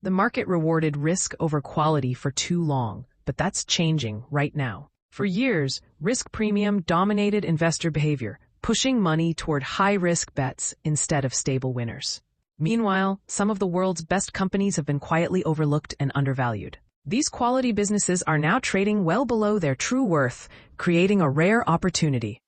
The market rewarded risk over quality for too long, but that's changing right now. For years, risk premium dominated investor behavior, pushing money toward high-risk bets instead of stable winners. Meanwhile, some of the world's best companies have been quietly overlooked and undervalued. These quality businesses are now trading well below their true worth, creating a rare opportunity.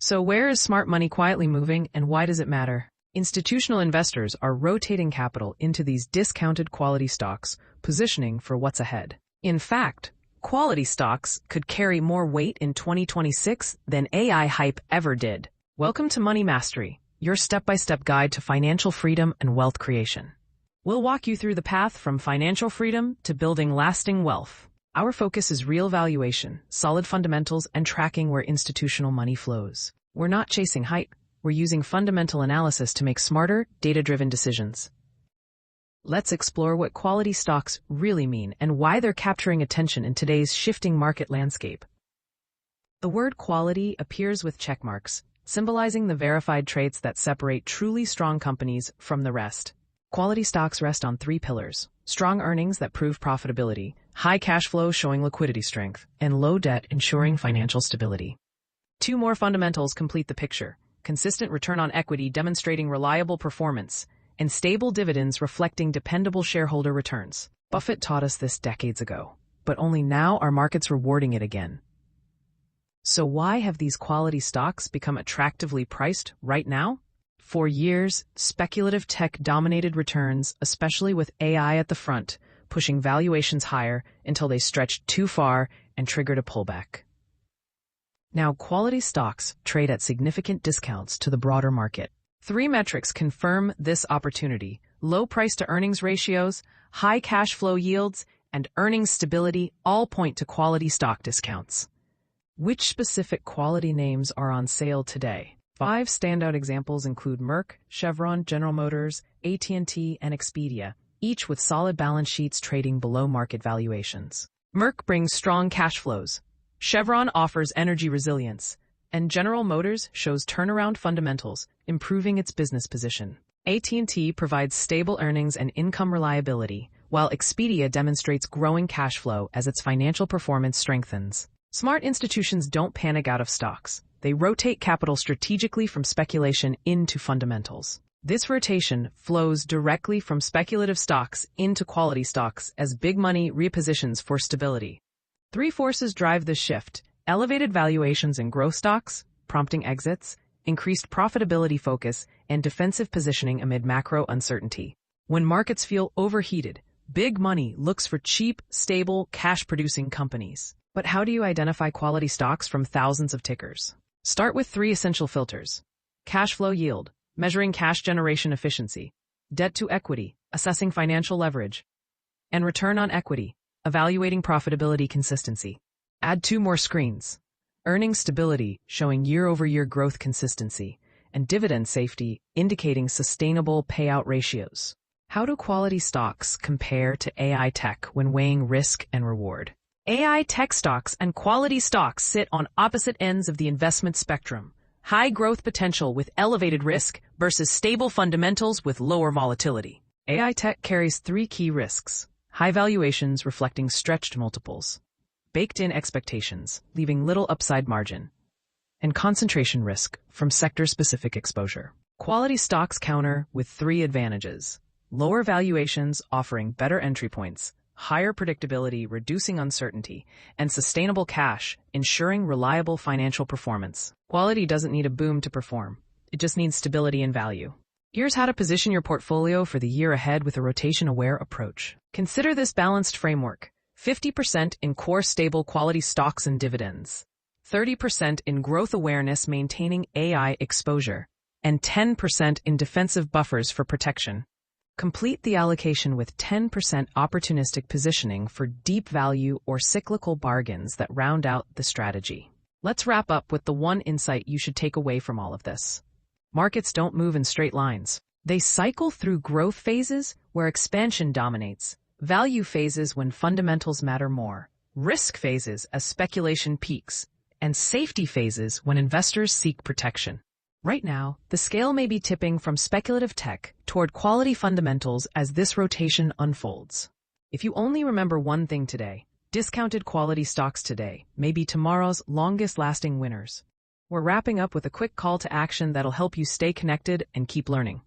So where is smart money quietly moving, and why does it matter? Institutional investors are rotating capital into these discounted quality stocks, positioning for what's ahead. In fact, quality stocks could carry more weight in 2026 than AI hype ever did. Welcome to Money Mastery, your step-by-step guide to financial freedom and wealth creation. We'll walk you through the path from financial freedom to building lasting wealth. Our focus is real valuation, solid fundamentals, and tracking where institutional money flows. We're not chasing hype. We're using fundamental analysis to make smarter, data-driven decisions. Let's explore what quality stocks really mean and why they're capturing attention in today's shifting market landscape. The word quality appears with check marks, symbolizing the verified traits that separate truly strong companies from the rest. Quality stocks rest on three pillars: strong earnings that prove profitability, high cash flow showing liquidity strength, and low debt ensuring financial stability. Two more fundamentals complete the picture: consistent return on equity demonstrating reliable performance, and stable dividends reflecting dependable shareholder returns. Buffett taught us this decades ago, but only now are markets rewarding it again. So why have these quality stocks become attractively priced right now? For years, speculative tech dominated returns, especially with AI at the front, pushing valuations higher until they stretched too far and triggered a pullback. Now, quality stocks trade at significant discounts to the broader market. Three metrics confirm this opportunity: low price-to-earnings ratios, high cash flow yields, and earnings stability all point to quality stock discounts. Which specific quality names are on sale today? 5 standout examples include Merck, Chevron, General Motors, AT&T, and Expedia, each with solid balance sheets trading below market valuations. Merck brings strong cash flows. Chevron offers energy resilience, and General Motors shows turnaround fundamentals, improving its business position. AT&T provides stable earnings and income reliability, while Expedia demonstrates growing cash flow as its financial performance strengthens. Smart institutions don't panic out of stocks. They rotate capital strategically from speculation into fundamentals. This rotation flows directly from speculative stocks into quality stocks as big money repositions for stability. 3 forces drive this shift: elevated valuations in growth stocks, prompting exits, increased profitability focus, and defensive positioning amid macro uncertainty. When markets feel overheated, big money looks for cheap, stable, cash-producing companies. But how do you identify quality stocks from thousands of tickers? Start with 3 essential filters: cash flow yield, measuring cash generation efficiency; debt to equity, assessing financial leverage; and return on equity, evaluating profitability consistency. Add 2 more screens: earnings stability, showing year-over-year growth consistency, and dividend safety, indicating sustainable payout ratios. How do quality stocks compare to AI tech when weighing risk and reward? AI tech stocks and quality stocks sit on opposite ends of the investment spectrum: high growth potential with elevated risk versus stable fundamentals with lower volatility. AI tech carries 3 key risks: high valuations reflecting stretched multiples, baked-in expectations, leaving little upside margin, and concentration risk from sector-specific exposure. Quality stocks counter with 3 advantages: lower valuations offering better entry points, higher predictability reducing uncertainty, and sustainable cash ensuring reliable financial performance. Quality doesn't need a boom to perform. It just needs stability and value. Here's how to position your portfolio for the year ahead with a rotation-aware approach. Consider this balanced framework: 50% in core stable quality stocks and dividends, 30% in growth awareness maintaining AI exposure, and 10% in defensive buffers for protection. Complete the allocation with 10% opportunistic positioning for deep value or cyclical bargains that round out the strategy. Let's wrap up with the one insight you should take away from all of this. Markets don't move in straight lines. They cycle through growth phases where expansion dominates, value phases when fundamentals matter more, risk phases as speculation peaks, and safety phases when investors seek protection. Right now, the scale may be tipping from speculative tech toward quality fundamentals as this rotation unfolds. If you only remember one thing today, discounted quality stocks today may be tomorrow's longest-lasting winners. We're wrapping up with a quick call to action that'll help you stay connected and keep learning.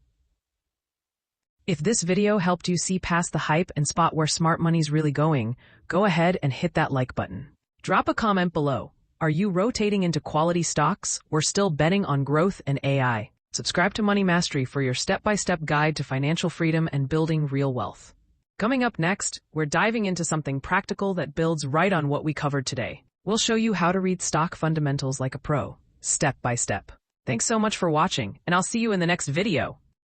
If this video helped you see past the hype and spot where smart money's really going, go ahead and hit that like button. Drop a comment below. Are you rotating into quality stocks or still betting on growth and AI? Subscribe to Money Mastery for your step-by-step guide to financial freedom and building real wealth. Coming up next, we're diving into something practical that builds right on what we covered today. We'll show you how to read stock fundamentals like a pro, step by step. Thanks so much for watching, and I'll see you in the next video.